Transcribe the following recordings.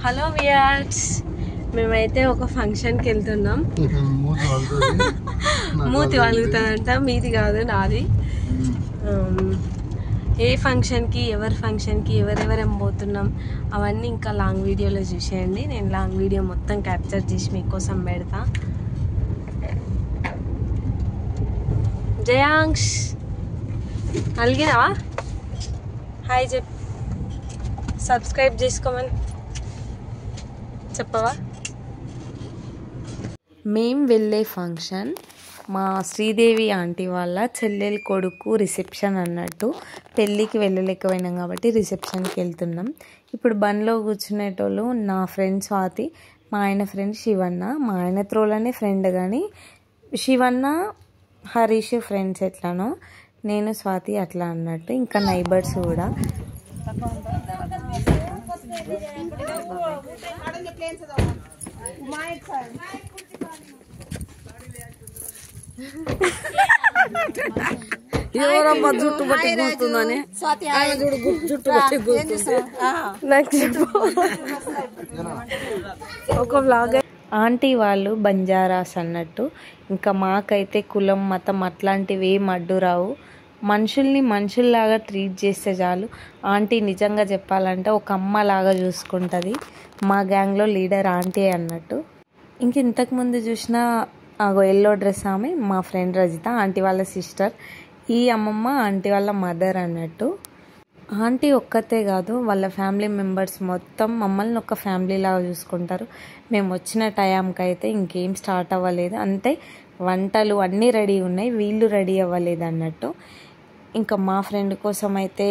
Hello viewers, మేమైతే ఒక ఫంక్షన్కి వెళ్తున్నాం. మూతి వాలుగుతుందంట, మీది కాదు నాది. ఏ ఫంక్షన్కి, ఎవరి ఫంక్షన్కి, ఎవరెవరేం పోతున్నాం అవన్నీ ఇంకా లాంగ్ వీడియోలో చూసేయండి. నేను లాంగ్ వీడియో మొత్తం క్యాప్చర్ చేసి మీకోసం పెడతా. జయాంష్ అలిగినావా? హాయ్ చెప్, సబ్స్క్రైబ్ చేసుకోమని చెప్పవా? మేము వెళ్ళే ఫంక్షన్ మా శ్రీదేవి ఆంటీ వాళ్ళ చెల్లెలు కొడుకు రిసెప్షన్ అన్నట్టు. పెళ్ళికి వెళ్ళలేకపోయినాం కాబట్టి రిసెప్షన్కి వెళ్తున్నాం. ఇప్పుడు బండిలో కూర్చునేటోళ్ళు నా ఫ్రెండ్ స్వాతి, మా ఆయన ఫ్రెండ్ శివన్న. మా ఆయన త్రోలనే ఫ్రెండ్, కానీ శివన్న హరీష్ ఫ్రెండ్స్ ఎట్లానో, నేను స్వాతి అట్లా అన్నట్టు. ఇంకా నైబర్స్ కూడా. ఎవరమ్మా జుట్టు బట్టి కూర్చుందని జుట్టు బట్టి కూర్చుంది. ఒక వ్లాగ్. ఆంటీ వాళ్ళు బంజారాస్ అన్నట్టు. ఇంకా మాకైతే కులం మతం అట్లాంటివి ఏం అడ్డు రావు. మనుషుల్ని మనుషుల్లాగా ట్రీట్ చేస్తే చాలు. ఆంటీ నిజంగా చెప్పాలంటే ఒక అమ్మలాగా చూసుకుంటుంది. మా గ్యాంగ్లో లీడర్ ఆంటీ అన్నట్టు. ఇంక ఇంతకుముందు చూసిన ఎల్లో డ్రెస్ ఆమె మా ఫ్రెండ్ రజిత, ఆంటీ వాళ్ళ సిస్టర్. ఈ అమ్మమ్మ ఆంటీ వాళ్ళ మదర్ అన్నట్టు. ఆంటీ ఒక్కతే కాదు, వాళ్ళ ఫ్యామిలీ మెంబర్స్ మొత్తం మమ్మల్ని ఒక ఫ్యామిలీ లాగా చూసుకుంటారు. మేము వచ్చిన టైంకి అయితే ఇంకేం స్టార్ట్ అవ్వలేదు, అంతే వంటలు అన్నీ రెడీ ఉన్నాయి, వీళ్ళు రెడీ అవ్వలేదు అన్నట్టు. ఇంకా మా ఫ్రెండ్ కోసం అయితే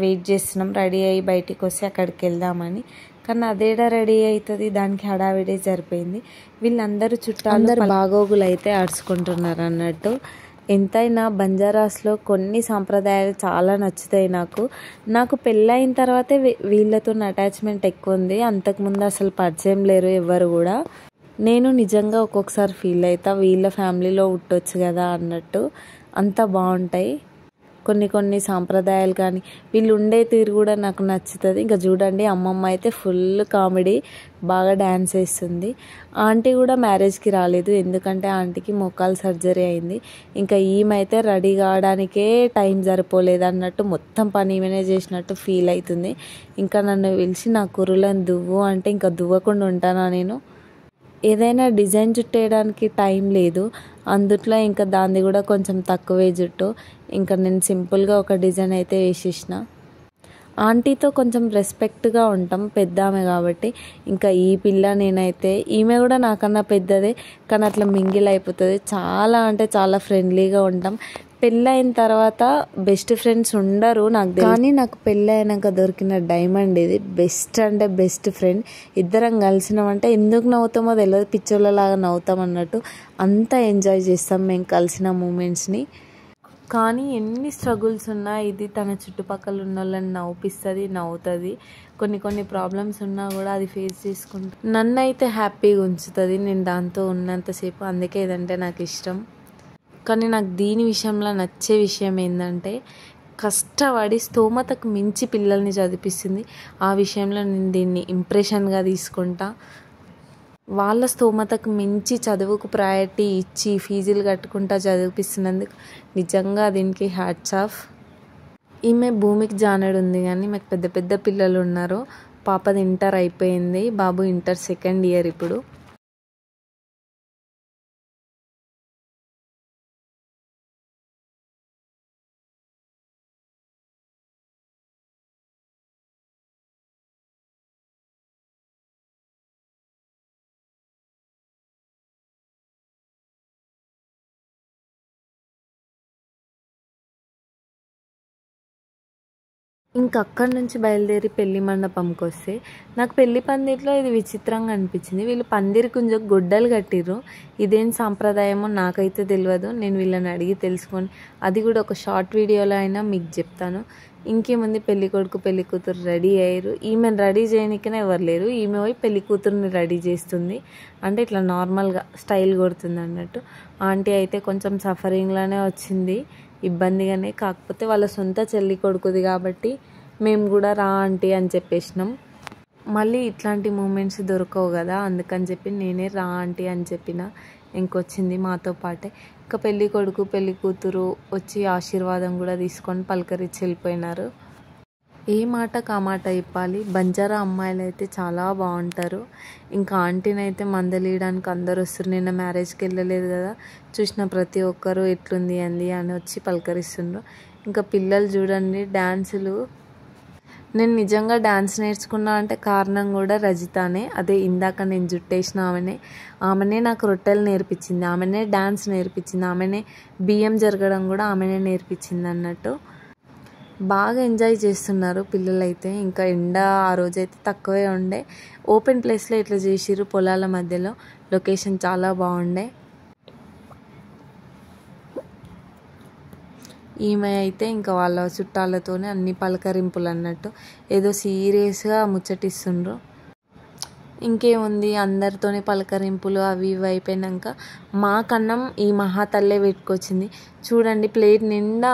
వెయిట్ చేస్తున్నాం, రెడీ అయ్యి బయటికి వస్తే అక్కడికి వెళ్దామని. కానీ అదేడా రెడీ అవుతుంది, దానికి హడావిడే సరిపోయింది. వీళ్ళందరూ చుట్టాలు బాగోగులు అయితే ఆడుచుకుంటున్నారు అన్నట్టు. ఎంతైనా బంజారాస్లో కొన్ని సాంప్రదాయాలు చాలా నచ్చుతాయి నాకు పెళ్ళైన తర్వాతే వీళ్ళతో అటాచ్మెంట్ ఎక్కువ ఉంది. అంతకుముందు అసలు పరిచయం లేరు ఎవరు కూడా. నేను నిజంగా ఒక్కొక్కసారి ఫీల్ అవుతా, వీళ్ళ ఫ్యామిలీలో పుట్టొచ్చు కదా అన్నట్టు. అంత బాగుంటాయి కొన్ని సాంప్రదాయాలు. కానీ వీళ్ళు ఉండే తీరు కూడా నాకు నచ్చుతుంది. ఇంకా చూడండి, అమ్మమ్మ అయితే ఫుల్ కామెడీ, బాగా డ్యాన్స్ వేస్తుంది. ఆంటీ కూడా మ్యారేజ్కి రాలేదు, ఎందుకంటే ఆంటీకి మోకాలు సర్జరీ అయింది. ఇంకా ఈమెయితే రెడీ కావడానికే టైం సరిపోలేదు అన్నట్టు, మొత్తం పని ఈమెనే చేసినట్టు ఫీల్ అవుతుంది. ఇంకా నన్ను పిలిచి నా కుర్రలను దువ్వు అంటే ఇంకా దువ్వకుండా ఉంటానా నేను? ఏదైనా డిజైన్ చుట్టేయడానికి టైం లేదు, అందుట్లో ఇంకా దాన్ని కూడా కొంచెం తక్కువే జుట్టు. ఇంకా నేను సింపుల్గా ఒక డిజైన్ అయితే వేసేసిన. ఆంటీతో కొంచెం రెస్పెక్ట్గా ఉంటాం, పెద్ద ఆమె కాబట్టి. ఇంకా ఈ పిల్ల నేనైతే, ఈమె కూడా నాకన్నా పెద్దదే, కానీ అట్లా మింగిల్ అయిపోతుంది. చాలా అంటే చాలా ఫ్రెండ్లీగా ఉంటాం. పెళ్ళైన తర్వాత బెస్ట్ ఫ్రెండ్స్ ఉండరు నాకు, కానీ నాకు పెళ్ళి అయినాక దొరికిన డైమండ్ ఇది. బెస్ట్ అంటే బెస్ట్ ఫ్రెండ్. ఇద్దరం కలిసినామంటే ఎందుకు నవ్వుతామో తెలియదు, పిచ్చోళ్ళలాగా నవ్వుతాం అన్నట్టు. అంతా ఎంజాయ్ చేస్తాం మేము కలిసిన మూమెంట్స్ని. కానీ ఎన్ని స్ట్రగుల్స్ ఉన్నా ఇది తన చుట్టుపక్కల ఉన్న వాళ్ళని నవ్వుతుంది. కొన్ని ప్రాబ్లమ్స్ ఉన్నా కూడా అది ఫేస్ చేసుకుంటూ నన్ను అయితే హ్యాపీగా ఉంచుతుంది నేను దాంతో ఉన్నంతసేపు. అందుకే ఇదంటే నాకు ఇష్టం. కానీ నాకు దీని విషయంలో నచ్చే విషయం ఏంటంటే, కష్టపడి స్తోమతకు మించి పిల్లల్ని చదివిస్తుంది. ఆ విషయంలో నేను దీన్ని ఇంప్రెషన్గా తీసుకుంటా. వాళ్ళ స్తోమతకు మించి చదువుకు ప్రయారిటీ ఇచ్చి ఫీజులు కట్టుకుంటా చదివిపిస్తున్నందుకు నిజంగా దీనికి హ్యాట్స్ ఆఫ్. ఈమె భూమికి జానడు ఉంది, కానీ మాకు పెద్ద పెద్ద పిల్లలు ఉన్నారు. పాపది ఇంటర్ అయిపోయింది, బాబు ఇంటర్ సెకండ్ ఇయర్ ఇప్పుడు. ఇంకా అక్కడి నుంచి బయలుదేరి పెళ్లి మండపంకి వస్తే నాకు పెళ్లి పందిరిలో ఇది విచిత్రంగా అనిపించింది. వీళ్ళు పందిరి కొంచెం గొడ్డలు కట్టిర్రు. ఇదేం సాంప్రదాయమో నాకైతే తెలియదు, నేను వీళ్ళని అడిగి తెలుసుకొని అది కూడా ఒక షార్ట్ వీడియోలో అయినా మీకు చెప్తాను. ఇంకేముంది, పెళ్లి కొడుకు పెళ్లి కూతురు రెడీ అయ్యారు. ఈమెను రెడీ చేయడానికనే ఎవరు లేరు, ఈమె పోయి పెళ్లి కూతురుని రెడీ చేస్తుంది. అంటే ఇట్లా నార్మల్గా స్టైల్ కొడుతుంది అన్నట్టు. ఆంటీ అయితే కొంచెం సఫరింగ్లోనే వచ్చింది, ఇబ్బందిగానే. కాకపోతే వాళ్ళ సొంత చెల్లి కొడుకుది కాబట్టి మేము కూడా రా ఆంటీ అని చెప్పేసినాం. మళ్ళీ ఇట్లాంటి మూమెంట్స్ దొరకవు కదా, అందుకని చెప్పి నేనే రా ఆంటీ అని చెప్పిన. ఇంకొచ్చింది మాతో పాటే. ఇంకా పెళ్ళి కొడుకు పెళ్ళి కూతురు వచ్చి ఆశీర్వాదం కూడా తీసుకొని పలకరించి వెళ్ళిపోయినారు. ఏ మాటకు ఆ మాట చెప్పాలి, బంజారా అమ్మాయిలు అయితే చాలా బాగుంటారు. ఇంకా ఆంటీని అయితే మందలియడానికి అందరు వస్తారు. నిన్న మ్యారేజ్కి వెళ్ళలేదు కదా, చూసిన ప్రతి ఒక్కరు ఎట్లుంది అంది అని వచ్చి పలకరిస్తుండ్రు. ఇంకా పిల్లలు చూడండి డ్యాన్సులు. నేను నిజంగా డ్యాన్స్ నేర్చుకున్నా అంటే కారణం కూడా రజితానే. అదే ఇందాక నేను జుట్టేసిన ఆమెనే నాకు రొట్టెలు నేర్పించింది, ఆమెనే డ్యాన్స్ నేర్పించింది, ఆమెనే బియ్యం జరగడం కూడా ఆమెనే నేర్పించింది అన్నట్టు. బాగా ఎంజాయ్ చేస్తున్నారు పిల్లలైతే. ఇంకా ఎండ ఆ రోజైతే తక్కువే ఉండే. ఓపెన్ ప్లేస్లో ఇట్లా చేసిర్రు పొలాల మధ్యలో. లొకేషన్ చాలా బాగుండే. ఈమె అయితే ఇంకా వాళ్ళ చుట్టాలతోనే అన్ని పలకరింపులు అన్నట్టు, ఏదో సీరియస్గా ముచ్చటిస్తుండ్రు. ఇంకేముంది, అందరితోనే పలకరింపులు అవి ఇవి అయిపోయినాక మాకన్నం ఈ మహాతల్లే పెట్టుకొచ్చింది. చూడండి ప్లేట్ నిండా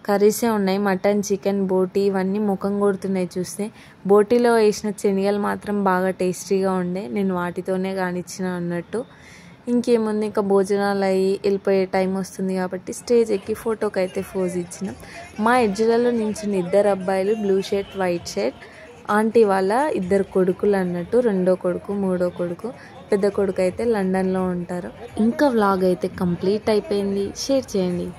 కర్రీసే ఉన్నాయి, మటన్ చికెన్ బోటీ ఇవన్నీ ముఖం కొడుతున్నాయి చూస్తే. బోటీలో వేసిన శనగలు మాత్రం బాగా టేస్టీగా ఉండే, నేను వాటితోనే కానిచ్చిన అన్నట్టు. ఇంకేముంది, ఇంకా భోజనాలు అయ్యి వెళ్ళిపోయే టైం వస్తుంది కాబట్టి స్టేజ్ ఎక్కి ఫోటోకి అయితే పోజ్ ఇచ్చినాం. మా ఎడ్జ్లలో నించున్న 2 అబ్బాయిలు blue shirt white shirt aunty వాళ్ళ 2 కొడుకులు అన్నట్టు. 2వ కొడుకు 3వ కొడుకు. పెద్ద కొడుకు అయితే లండన్లో ఉంటారు. ఇంకా వ్లాగ్ అయితే కంప్లీట్ అయిపోయింది. షేర్ చేయండి.